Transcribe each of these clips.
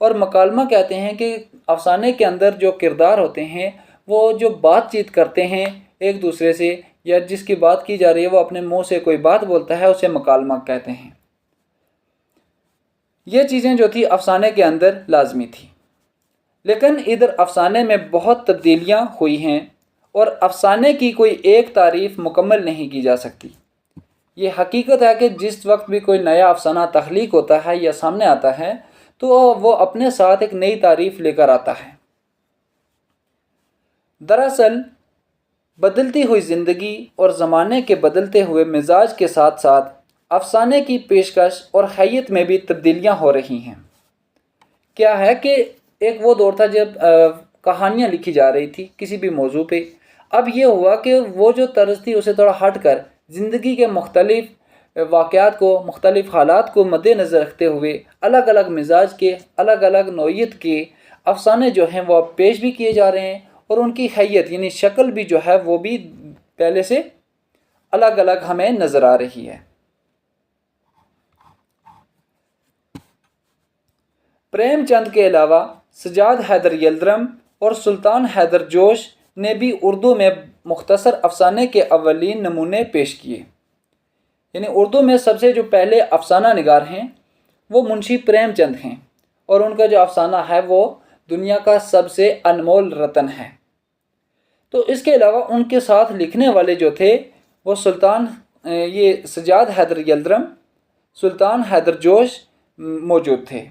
اور مکالمہ کہتے ہیں کہ افسانے کے اندر جو کردار ہوتے ہیں وہ جو بات چیت کرتے ہیں ایک دوسرے سے، یا جس کی بات کی جا رہی ہے وہ اپنے منہ سے کوئی بات بولتا ہے، اسے مکالمہ کہتے ہیں۔ یہ چیزیں جو تھی افسانے کے اندر لازمی تھی، لیکن ادھر افسانے میں بہت تبدیلیاں ہوئی ہیں، اور افسانے کی کوئی ایک تعریف مکمل نہیں کی جا سکتی۔ یہ حقیقت ہے کہ جس وقت بھی کوئی نیا افسانہ تخلیق ہوتا ہے یا سامنے آتا ہے تو وہ اپنے ساتھ ایک نئی تعریف لے کر آتا ہے۔ دراصل بدلتی ہوئی زندگی اور زمانے کے بدلتے ہوئے مزاج کے ساتھ ساتھ افسانے کی پیشکش اور حیت میں بھی تبدیلیاں ہو رہی ہیں۔ کیا ہے کہ ایک وہ دور تھا جب کہانیاں لکھی جا رہی تھی کسی بھی موضوع پہ، اب یہ ہوا کہ وہ جو طرز تھی اسے تھوڑا ہٹ کر زندگی کے مختلف واقعات کو، مختلف حالات کو مد نظر رکھتے ہوئے الگ الگ مزاج کے، الگ الگ نوعیت کے افسانے جو ہیں وہ پیش بھی کیے جا رہے ہیں، اور ان کی حیت یعنی شکل بھی جو ہے وہ بھی پہلے سے الگ الگ ہمیں نظر آ رہی ہے۔ پریم چند کے علاوہ سجاد حیدر یلدرم اور سلطان حیدر جوش نے بھی اردو میں مختصر افسانے کے اولین نمونے پیش کیے۔ یعنی اردو میں سب سے جو پہلے افسانہ نگار ہیں وہ منشی پریم چند ہیں، اور ان کا جو افسانہ ہے وہ دنیا کا سب سے انمول رتن ہے۔ تو اس کے علاوہ ان کے ساتھ لکھنے والے جو تھے وہ یہ سجاد حیدر یلدرم، سلطان حیدر جوش موجود تھے۔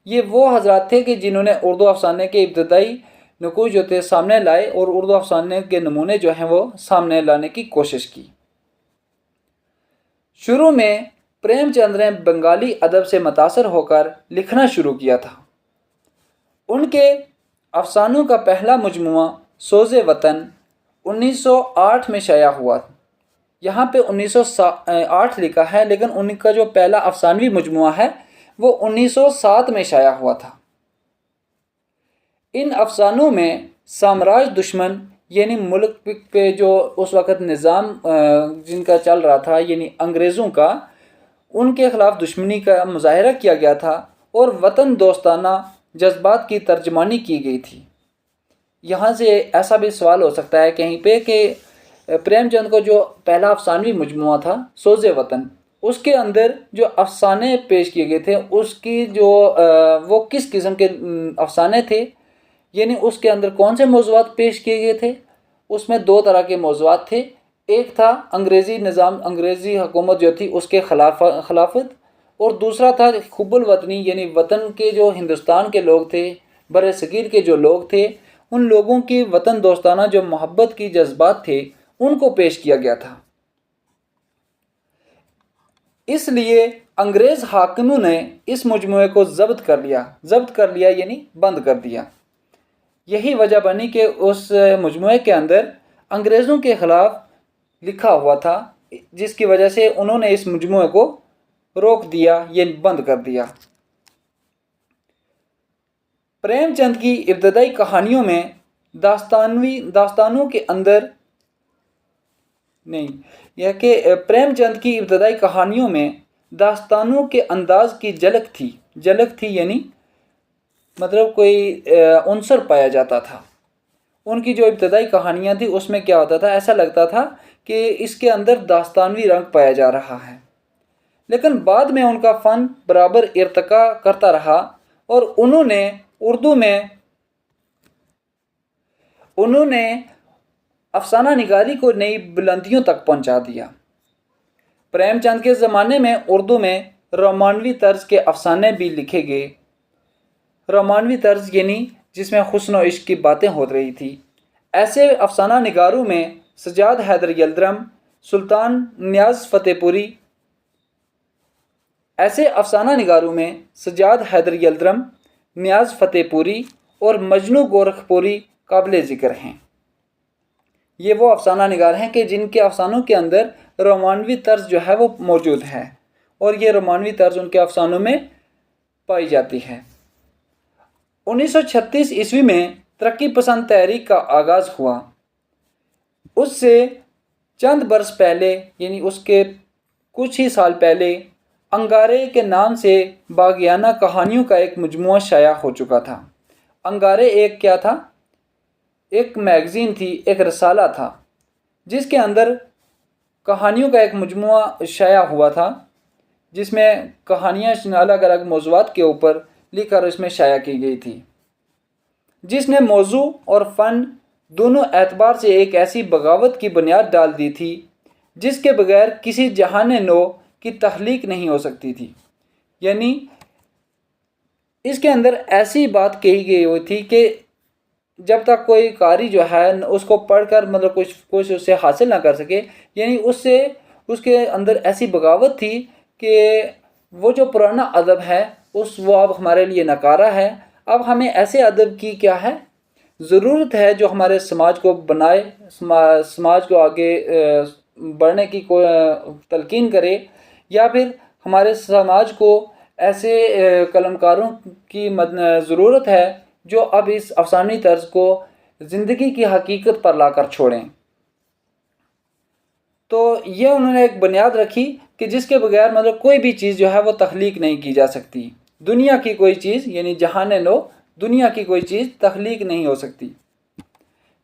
یہ وہ حضرات تھے کہ جنہوں نے اردو افسانے کے ابتدائی نقوش جو تھے سامنے لائے، اور اردو افسانے کے نمونے جو ہیں وہ سامنے لانے کی کوشش کی۔ شروع میں پریم چند نے بنگالی ادب سے متاثر ہو کر لکھنا شروع کیا تھا۔ ان کے افسانوں کا پہلا مجموعہ سوز وطن 1908 میں شائع ہوا۔ یہاں پہ 1908 لکھا ہے، لیکن ان کا جو پہلا افسانوی مجموعہ ہے وہ 1907 میں شائع ہوا تھا۔ ان افسانوں میں سامراج دشمن یعنی ملک پہ جو اس وقت نظام جن کا چل رہا تھا یعنی انگریزوں کا، ان کے خلاف دشمنی کا مظاہرہ کیا گیا تھا، اور وطن دوستانہ جذبات کی ترجمانی کی گئی تھی۔ یہاں سے ایسا بھی سوال ہو سکتا ہے کہیں پہ کہ پریم چند کو جو پہلا افسانوی مجموعہ تھا سوز وطن، اس کے اندر جو افسانے پیش کیے گئے تھے اس کی جو وہ کس قسم کے افسانے تھے، یعنی اس کے اندر کون سے موضوعات پیش کیے گئے تھے۔ اس میں دو طرح کے موضوعات تھے، ایک تھا انگریزی نظام، انگریزی حکومت جو تھی اس کے خلافت، اور دوسرا تھا حب الوطنی یعنی وطن کے جو ہندوستان کے لوگ تھے، بر صغیر کے جو لوگ تھے، ان لوگوں کی وطن دوستانہ جو محبت کی جذبات تھے ان کو پیش کیا گیا تھا۔ اس لیے انگریز حاکموں نے اس مجموعے کو ضبط کر لیا یعنی بند کر دیا۔ یہی وجہ بنی کہ اس مجموعے کے اندر انگریزوں کے خلاف لکھا ہوا تھا، جس کی وجہ سے انہوں نے اس مجموعے کو روک دیا یعنی بند کر دیا۔ پریم چند کی ابتدائی کہانیوں میں داستانوں کے اندر یہ کہ پریم چند کی ابتدائی کہانیوں میں داستانوں کے انداز کی جھلک تھی یعنی مطلب کوئی عنصر پایا جاتا تھا۔ ان کی جو ابتدائی کہانیاں تھیں اس میں کیا ہوتا تھا، ایسا لگتا تھا کہ اس کے اندر داستانوی رنگ پایا جا رہا ہے، لیکن بعد میں ان کا فن برابر ارتقا کرتا رہا، اور انہوں نے اردو میں افسانہ نگاری کو نئی بلندیوں تک پہنچا دیا۔ پریم چند کے زمانے میں اردو میں رومانوی طرز کے افسانے بھی لکھے گئے۔ رومانوی طرز یعنی جس میں حسن و عشق کی باتیں ہو رہی تھی۔ ایسے افسانہ نگاروں میں سجاد حیدر یلدرم، سلطان نیاز فتح پوری اور مجنو گورکھپوری قابل ذکر ہیں۔ یہ وہ افسانہ نگار ہیں کہ جن کے افسانوں کے اندر رومانوی طرز جو ہے وہ موجود ہے، اور یہ رومانوی طرز ان کے افسانوں میں پائی جاتی ہے۔ 1936 عیسوی میں ترقی پسند تحریک کا آغاز ہوا۔ اس سے چند برس پہلے یعنی اس کے کچھ ہی سال پہلے انگارے کے نام سے باغیانہ کہانیوں کا ایک مجموعہ شائع ہو چکا تھا۔ انگارے ایک کیا تھا؟ ایک میگزین تھی، ایک رسالہ تھا، جس کے اندر کہانیوں کا ایک مجموعہ شائع ہوا تھا، جس میں کہانیاں الگ الگ موضوعات کے اوپر لکھ کر اس میں شائع کی گئی تھی، جس نے موضوع اور فن دونوں اعتبار سے ایک ایسی بغاوت کی بنیاد ڈال دی تھی جس کے بغیر کسی جہان نو کی تخلیق نہیں ہو سکتی تھی۔ یعنی اس کے اندر ایسی بات کہی گئی ہوئی تھی کہ جب تک کوئی قاری جو ہے اس کو پڑھ کر مطلب کچھ اس سے حاصل نہ کر سکے، یعنی اس کے اندر ایسی بغاوت تھی کہ وہ جو پرانا ادب ہے وہ اب ہمارے لیے نکارہ ہے۔ اب ہمیں ایسے ادب کی کیا ہے ضرورت ہے جو ہمارے سماج کو بنائے، سماج کو آگے بڑھنے کی تلقین کرے، یا پھر ہمارے سماج کو ایسے قلمکاروں کی ضرورت ہے جو اب اس افسانوی طرز کو زندگی کی حقیقت پر لا کر چھوڑیں۔ تو یہ انہوں نے ایک بنیاد رکھی کہ جس کے بغیر مطلب کوئی بھی چیز جو ہے وہ تخلیق نہیں کی جا سکتی۔ دنیا کی کوئی چیز، یعنی جہان نو، دنیا کی کوئی چیز تخلیق نہیں ہو سکتی۔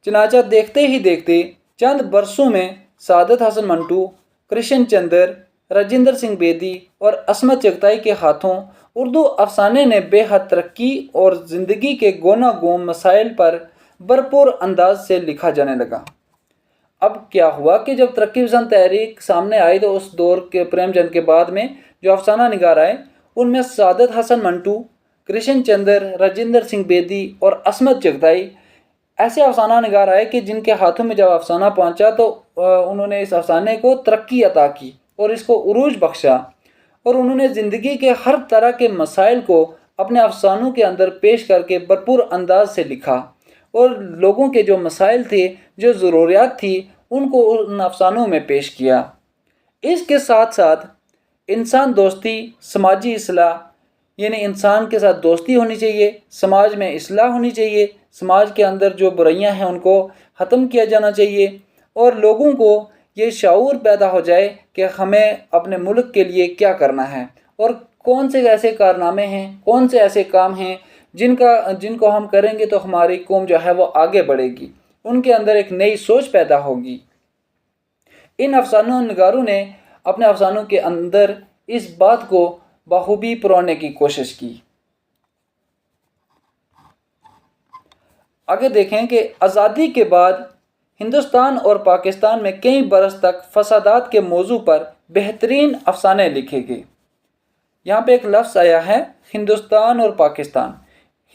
چنانچہ دیکھتے ہی دیکھتے چند برسوں میں سعادت حسن منٹو، کرشن چندر، راجندر سنگھ بیدی اور عصمت چغتائی کے ہاتھوں اردو افسانے نے بے حد ترقی اور زندگی کے گونا گون مسائل پر بھرپور انداز سے لکھا جانے لگا۔ اب کیا ہوا کہ جب ترقی پسند تحریک سامنے آئی تو اس دور کے پریم چند کے بعد میں جو افسانہ نگار آئے ان میں سعادت حسن منٹو، کرشن چندر، راجندر سنگھ بیدی اور عصمت چغتائی ایسے افسانہ نگار آئے کہ جن کے ہاتھوں میں جب افسانہ پہنچا تو انہوں نے اس افسانے کو ترقی عطا کی اور اس کو عروج بخشا، اور انہوں نے زندگی کے ہر طرح کے مسائل کو اپنے افسانوں کے اندر پیش کر کے بھرپور انداز سے لکھا، اور لوگوں کے جو مسائل تھے، جو ضروریات تھی، ان کو ان افسانوں میں پیش کیا۔ اس کے ساتھ ساتھ انسان دوستی، سماجی اصلاح، یعنی انسان کے ساتھ دوستی ہونی چاہیے، سماج میں اصلاح ہونی چاہیے، سماج کے اندر جو برائیاں ہیں ان کو ختم کیا جانا چاہیے، اور لوگوں کو یہ شعور پیدا ہو جائے کہ ہمیں اپنے ملک کے لیے کیا کرنا ہے، اور کون سے ایسے کارنامے ہیں، کون سے ایسے کام ہیں جن کو ہم کریں گے تو ہماری قوم جو ہے وہ آگے بڑھے گی، ان کے اندر ایک نئی سوچ پیدا ہوگی۔ ان افسانوں نگاروں نے اپنے افسانوں کے اندر اس بات کو بخوبی پرونے کی کوشش کی۔ آگے دیکھیں کہ آزادی کے بعد ہندوستان اور پاکستان میں کئی برس تک فسادات کے موضوع پر بہترین افسانے لکھے گئے۔ یہاں پہ ایک لفظ آیا ہے ہندوستان اور پاکستان۔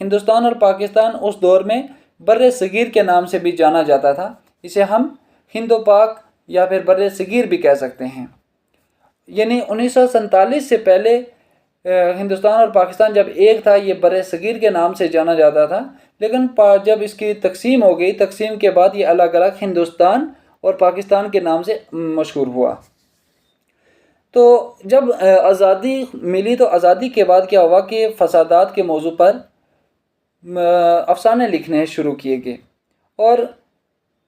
ہندوستان اور پاکستان اس دور میں بر صغیر کے نام سے بھی جانا جاتا تھا، اسے ہم ہند و پاک یا پھر بر صغیر بھی کہہ سکتے ہیں۔ یعنی 1947 سے پہلے ہندوستان اور پاکستان جب ایک تھا، یہ بر صغیر کے نام سے جانا جاتا تھا، لیکن جب اس کی تقسیم ہو گئی، تقسیم کے بعد یہ الگ الگ ہندوستان اور پاکستان کے نام سے مشہور ہوا۔ تو جب آزادی ملی تو آزادی کے بعد کیا ہوا کہ فسادات کے موضوع پر افسانے لکھنے شروع کیے گئے، اور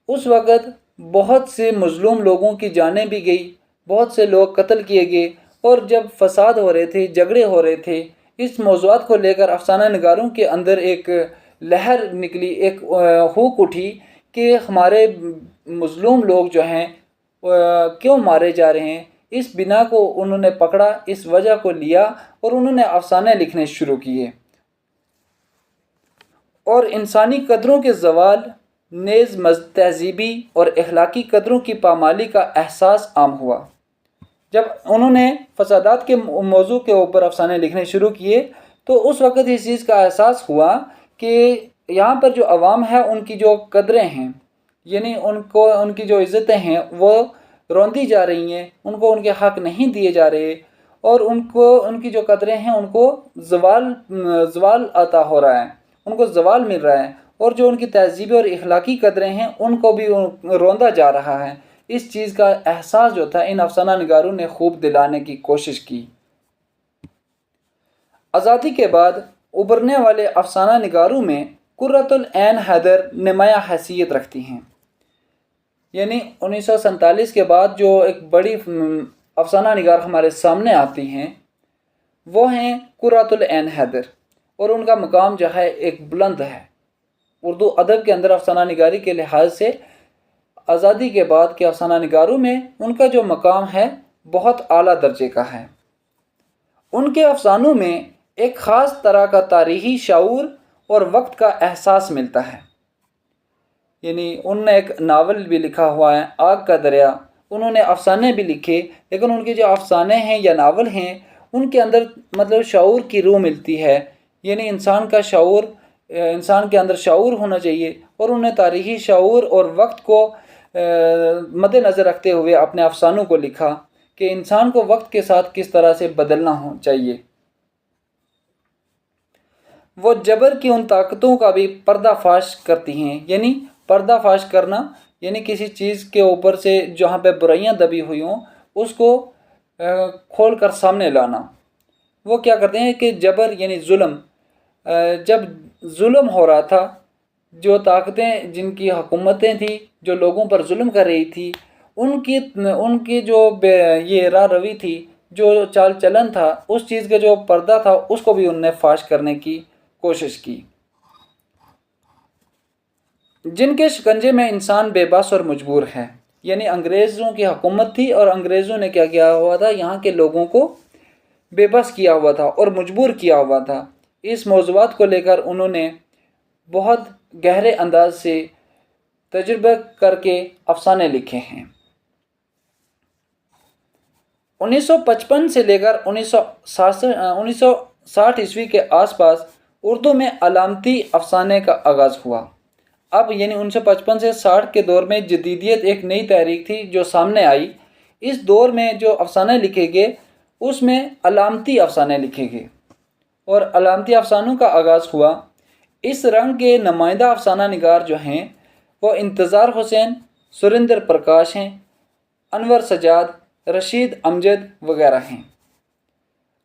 اس وقت بہت سے مظلوم لوگوں کی جانیں بھی گئی، بہت سے لوگ قتل کیے گئے، اور جب فساد ہو رہے تھے، جھگڑے ہو رہے تھے، اس موضوعات کو لے کر افسانہ نگاروں کے اندر ایک لہر نکلی، ایک ہوک اٹھی کہ ہمارے مظلوم لوگ جو ہیں کیوں مارے جا رہے ہیں۔ اس بنا کو انہوں نے پکڑا، اس وجہ کو لیا، اور انہوں نے افسانے لکھنے شروع کیے، اور انسانی قدروں کے زوال نیز تہذیبی اور اخلاقی قدروں کی پامالی کا احساس عام ہوا۔ جب انہوں نے فسادات کے موضوع کے اوپر افسانے لکھنے شروع کیے تو اس وقت اس چیز کا احساس ہوا کہ یہاں پر جو عوام ہے ان کی جو قدریں ہیں، یعنی ان کی جو عزتیں ہیں وہ روندی جا رہی ہیں، ان کو ان کے حق نہیں دیے جا رہے، اور ان کی جو قدریں ہیں ان کو زوال عطا ہو رہا ہے، ان کو زوال مل رہا ہے، اور جو ان کی تہذیبی اور اخلاقی قدریں ہیں ان کو بھی روندا جا رہا ہے۔ اس چیز کا احساس جو تھا ان افسانہ نگاروں نے خوب دلانے کی کوشش کی۔ آزادی کے بعد ابھرنے والے افسانہ نگاروں میں قرۃ العین حیدر نمایاں حیثیت رکھتی ہیں۔ یعنی 1947 کے بعد جو ایک بڑی افسانہ نگار ہمارے سامنے آتی ہیں وہ ہیں قرۃ العین حیدر، اور ان کا مقام جو ہے ایک بلند ہے۔ اردو ادب کے اندر افسانہ نگاری کے لحاظ سے آزادی کے بعد کے افسانہ نگاروں میں ان کا جو مقام ہے بہت اعلیٰ درجے کا ہے۔ ان کے افسانوں میں ایک خاص طرح کا تاریخی شعور اور وقت کا احساس ملتا ہے۔ یعنی انہوں نے ایک ناول بھی لکھا ہوا ہے آگ کا دریا، انہوں نے افسانے بھی لکھے، لیکن ان کے جو افسانے ہیں یا ناول ہیں ان کے اندر مطلب شعور کی روح ملتی ہے، یعنی انسان کا شعور، انسان کے اندر شعور ہونا چاہیے، اور انہوں نے تاریخی شعور اور وقت کو مد نظر رکھتے ہوئے اپنے افسانوں کو لکھا کہ انسان کو وقت کے ساتھ کس طرح سے بدلنا چاہیے۔ وہ جبر کی ان طاقتوں کا بھی پردہ فاش کرتی ہیں، یعنی پردہ فاش کرنا یعنی کسی چیز کے اوپر سے جہاں پہ برائیاں دبی ہوئی ہوں اس کو کھول کر سامنے لانا۔ وہ کیا کرتے ہیں کہ جبر یعنی ظلم، جب ظلم ہو رہا تھا، جو طاقتیں جن کی حکومتیں تھیں جو لوگوں پر ظلم کر رہی تھی، ان کی جو یہ راہ روی تھی، جو چال چلن تھا، اس چیز کا جو پردہ تھا اس کو بھی انہوں نے فاش کرنے کی کوشش کی۔ جن کے شکنجے میں انسان بے بس اور مجبور ہے، یعنی انگریزوں کی حکومت تھی اور انگریزوں نے کیا کیا ہوا تھا، یہاں کے لوگوں کو بے بس کیا ہوا تھا اور مجبور کیا ہوا تھا۔ اس موضوعات کو لے کر انہوں نے بہت گہرے انداز سے تجربہ کر کے افسانے لکھے ہیں۔ 1955 سے لے کر 1960 عیسوی کے آس پاس اردو میں علامتی افسانے کا آغاز ہوا۔ اب یعنی 1955 سے 60 کے دور میں جدیدیت ایک نئی تحریک تھی جو سامنے آئی۔ اس دور میں جو افسانے لکھے گئے اس میں علامتی افسانے لکھے گئے اور علامتی افسانوں کا آغاز ہوا۔ اس رنگ کے نمائندہ افسانہ نگار جو ہیں وہ انتظار حسین، سریندر پرکاش ہیں، انور سجاد، رشید امجد وغیرہ ہیں۔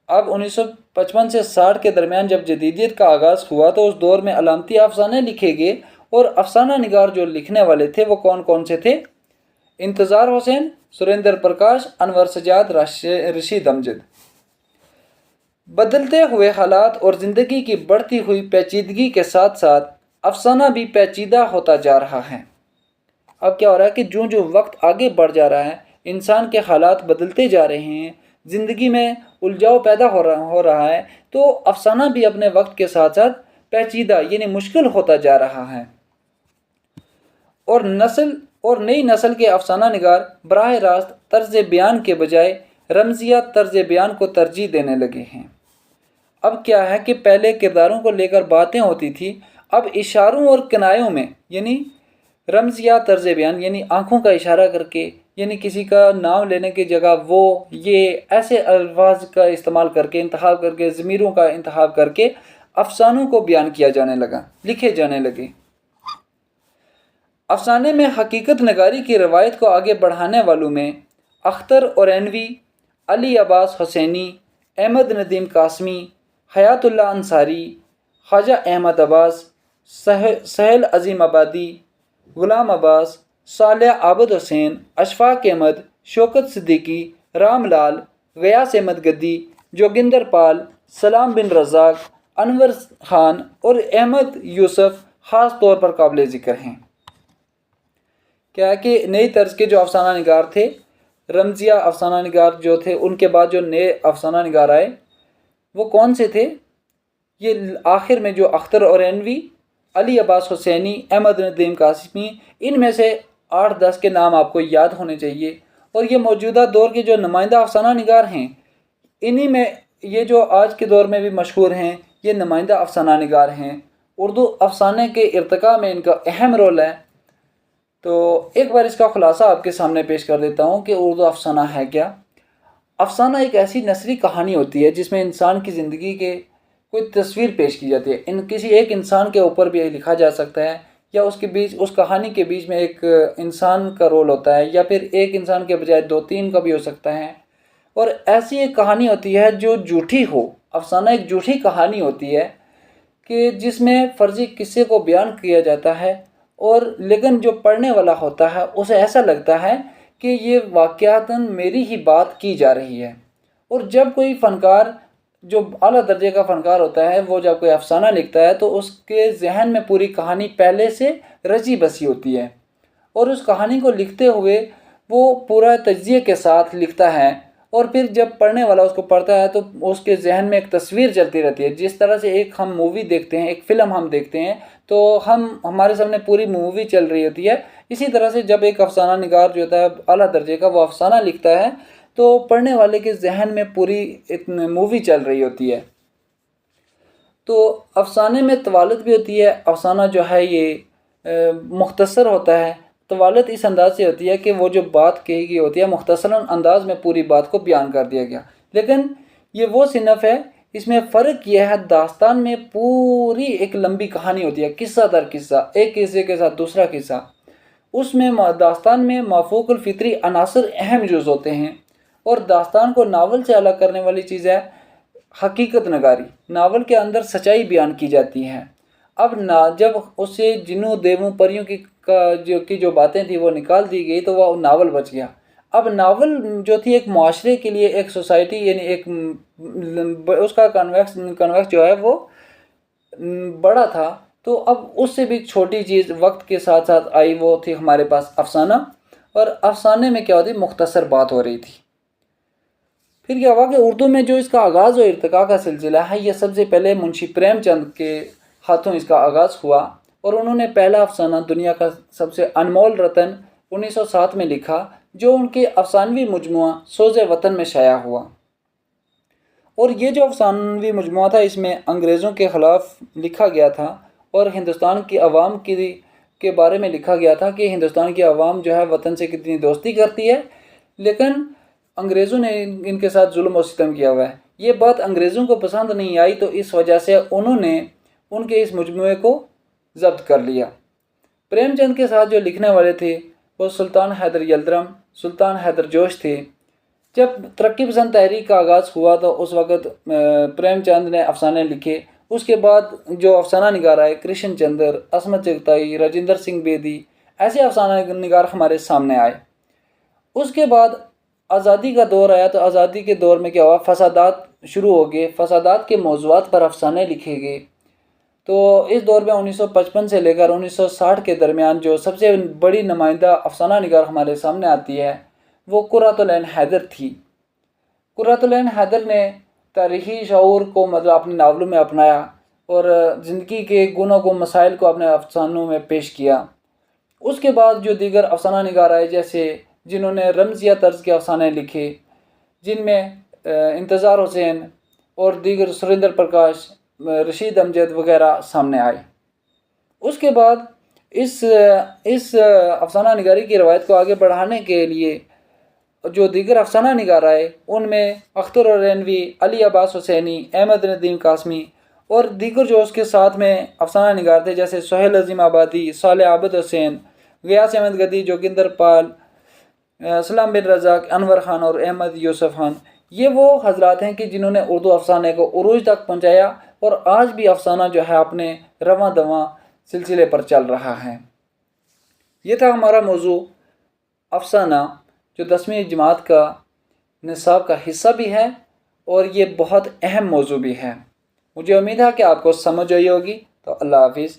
اب 1955 سے 60 کے درمیان جب جدیدیت کا آغاز ہوا تو اس دور میں علامتی افسانے لکھے گئے، اور افسانہ نگار جو لکھنے والے تھے وہ کون کون سے تھے؟ انتظار حسین، سریندر پرکاش، انور سجاد، رشید امجد۔ بدلتے ہوئے حالات اور زندگی کی بڑھتی ہوئی پیچیدگی کے ساتھ ساتھ افسانہ بھی پیچیدہ ہوتا جا رہا ہے۔ اب کیا ہو رہا ہے کہ جو وقت آگے بڑھ جا رہا ہے، انسان کے حالات بدلتے جا رہے ہیں، زندگی میں الجھاؤ پیدا ہو رہا ہے، تو افسانہ بھی اپنے وقت کے ساتھ ساتھ پیچیدہ یعنی مشکل ہوتا جا رہا ہے، اور نئی نسل کے افسانہ نگار براہ راست طرز بیان کے بجائے رمزیہ طرز بیان کو ترجیح دینے لگے ہیں۔ اب کیا ہے کہ پہلے کرداروں کو لے کر باتیں ہوتی تھی، اب اشاروں اور کنایوں میں یعنی رمزیہ طرز بیان یعنی آنکھوں کا اشارہ کر کے، یعنی کسی کا نام لینے کی جگہ وہ یہ ایسے الفاظ کا استعمال کر کے، انتخاب کر کے، ضمیروں کا انتخاب کر کے افسانوں کو بیان کیا جانے لگا، لکھے جانے لگے۔ افسانے میں حقیقت نگاری کی روایت کو آگے بڑھانے والوں میں اختر اورینوی، علی عباس حسینی، احمد ندیم قاسمی، حیات اللہ انصاری، خواجہ احمد عباس، سہیل عظیم آبادی، غلام عباس، صالح عابد حسین، اشفاق احمد، شوکت صدیقی، رام لال، غیاث احمد گدی، جوگندر پال، سلام بن رزاق، انور خان اور احمد یوسف خاص طور پر قابل ذکر ہیں۔ کیا ہے کہ نئی طرز کے جو افسانہ نگار تھے، رمزیہ افسانہ نگار جو تھے، ان کے بعد جو نئے افسانہ نگار آئے وہ کون سے تھے؟ یہ آخر میں جو اختر اورینوی، علی عباس حسینی، احمد ندیم قاسمی، ان میں سے 8-10 کے نام آپ کو یاد ہونے چاہیے۔ اور یہ موجودہ دور کے جو نمائندہ افسانہ نگار ہیں، انہی میں یہ جو آج کے دور میں بھی مشہور ہیں، یہ نمائندہ افسانہ نگار ہیں۔ اردو افسانے کے ارتقاء میں ان کا اہم رول ہے۔ تو ایک بار اس کا خلاصہ آپ کے سامنے پیش کر دیتا ہوں کہ اردو افسانہ ہے کیا۔ افسانہ ایک ایسی نثری کہانی ہوتی ہے جس میں انسان کی زندگی کے کوئی تصویر پیش کی جاتی ہے۔ کسی ایک انسان کے اوپر بھی لکھا جا سکتا ہے، یا اس کہانی کے بیچ میں ایک انسان کا رول ہوتا ہے، یا پھر ایک انسان کے بجائے 2-3 کا بھی ہو سکتا ہے۔ اور ایسی ایک کہانی ہوتی ہے جو جھوٹی ہو۔ افسانہ ایک جھوٹی کہانی ہوتی ہے کہ جس میں فرضی قصے کو بیان کیا جاتا ہے، اور لیکن جو پڑھنے والا ہوتا ہے اسے ایسا لگتا ہے کہ یہ واقعتاً میری ہی بات کی جا رہی ہے۔ اور جب کوئی فنکار جو اعلیٰ درجے کا فنکار ہوتا ہے وہ جب کوئی افسانہ لکھتا ہے تو اس کے ذہن میں پوری کہانی پہلے سے رچی بسی ہوتی ہے، اور اس کہانی کو لکھتے ہوئے وہ پورا تجزیے کے ساتھ لکھتا ہے، اور پھر جب پڑھنے والا اس کو پڑھتا ہے تو اس کے ذہن میں ایک تصویر چلتی رہتی ہے۔ جس طرح سے ایک ہم مووی دیکھتے ہیں، ایک فلم ہم دیکھتے ہیں تو ہمارے سامنے پوری مووی چل رہی ہوتی ہے، اسی طرح سے جب ایک افسانہ نگار جو ہوتا ہے اعلیٰ درجے کا وہ افسانہ لکھتا ہے تو پڑھنے والے کے ذہن میں پوری مووی چل رہی ہوتی ہے۔ تو افسانے میں طوالت بھی ہوتی ہے، افسانہ جو ہے یہ مختصر ہوتا ہے۔ طوالت اس انداز سے ہوتی ہے کہ وہ جو بات کہی گئی ہوتی ہے مختصراً انداز میں پوری بات کو بیان کر دیا گیا، لیکن یہ وہ صنف ہے اس میں فرق یہ ہے داستان میں پوری ایک لمبی کہانی ہوتی ہے، قصہ در قصہ، ایک قصے کے ساتھ دوسرا قصہ۔ اس میں داستان میں مافوق الفطری عناصر اہم جز ہوتے ہیں، اور داستان کو ناول سے الگ کرنے والی چیز ہے حقیقت نگاری۔ ناول کے اندر سچائی بیان کی جاتی ہے۔ اب جب اس سے جنوں دیووں پریوں کی جو باتیں تھیں وہ نکال دی گئی تو وہ ناول بچ گیا۔ اب ناول جو تھی ایک معاشرے کے لیے، ایک سوسائٹی، یعنی ایک اس کا کنویکس جو ہے وہ بڑا تھا، تو اب اس سے بھی چھوٹی چیز وقت کے ساتھ ساتھ آئی، وہ تھی ہمارے پاس افسانہ، اور افسانے میں کیا ہوتی مختصر بات ہو رہی تھی۔ پھر کیا ہوا کہ اردو میں جو اس کا آغاز و ارتقاء کا سلسلہ ہے یہ سب سے پہلے منشی پریم چند کے ہاتھوں اس کا آغاز ہوا، اور انہوں نے پہلا افسانہ دنیا کا سب سے انمول رتن 1907 میں لکھا، جو ان کے افسانوی مجموعہ سوز وطن میں شائع ہوا۔ اور یہ جو افسانوی مجموعہ تھا اس میں انگریزوں کے خلاف لکھا گیا تھا، اور ہندوستان کی عوام کے بارے میں لکھا گیا تھا کہ ہندوستان کی عوام جو ہے وطن سے کتنی دوستی کرتی ہے، لیکن انگریزوں نے ان کے ساتھ ظلم و ستم کیا ہوا ہے۔ یہ بات انگریزوں کو پسند نہیں آئی، تو اس وجہ سے انہوں نے ان کے اس مجموعے کو ضبط کر لیا۔ پریم چند کے ساتھ جو لکھنے والے تھے وہ سلطان حیدر یلدرم، سلطان حیدر جوش تھے۔ جب ترقی پسند تحریک کا آغاز ہوا تو اس وقت پریم چند نے افسانے لکھے۔ اس کے بعد جو افسانہ نگار آئے، کرشن چندر، عصمت چغتائی، راجندر سنگھ بیدی، ایسے افسانہ نگار ہمارے سامنے آئے۔ اس کے بعد آزادی کا دور آیا، تو آزادی کے دور میں کیا ہوا، فسادات شروع ہو گئے، فسادات کے موضوعات پر افسانے لکھے گئے۔ تو اس دور میں 1955 سے لے کر 1960 کے درمیان جو سب سے بڑی نمائندہ افسانہ نگار ہمارے سامنے آتی ہے وہ قرۃ العین حیدر تھی۔ قرۃ العین حیدر نے تاریخی شعور کو اپنے ناولوں میں اپنایا، اور زندگی کے گنوں کو، مسائل کو اپنے افسانوں میں پیش کیا۔ اس کے بعد جو دیگر افسانہ نگار آئے، جیسے جنہوں نے رمزیہ طرز کے افسانے لکھے، جن میں انتظار حسین اور دیگر، سریندر پرکاش، رشید امجد وغیرہ سامنے آئے۔ اس کے بعد اس افسانہ نگاری کی روایت کو آگے بڑھانے کے لیے جو دیگر افسانہ نگار آئے ان میں اختر رینوی، علی عباس حسینی، احمد ندیم قاسمی، اور دیگر جو اس کے ساتھ میں افسانہ نگار تھے جیسے سہیل عظیم آبادی، صالح عابد حسین، غیاث احمد گدی، جوگندر پال، سلام بن رزاق، انور خان اور احمد یوسف خان۔ یہ وہ حضرات ہیں کہ جنہوں نے اردو افسانے کو عروج تک پہنچایا، اور آج بھی افسانہ جو ہے اپنے رواں دواں سلسلے پر چل رہا ہے۔ یہ تھا ہمارا موضوع افسانہ، جو 10ویں جماعت کا نصاب کا حصہ بھی ہے، اور یہ بہت اہم موضوع بھی ہے۔ مجھے امید ہے کہ آپ کو سمجھ آئی ہوگی۔ تو اللہ حافظ۔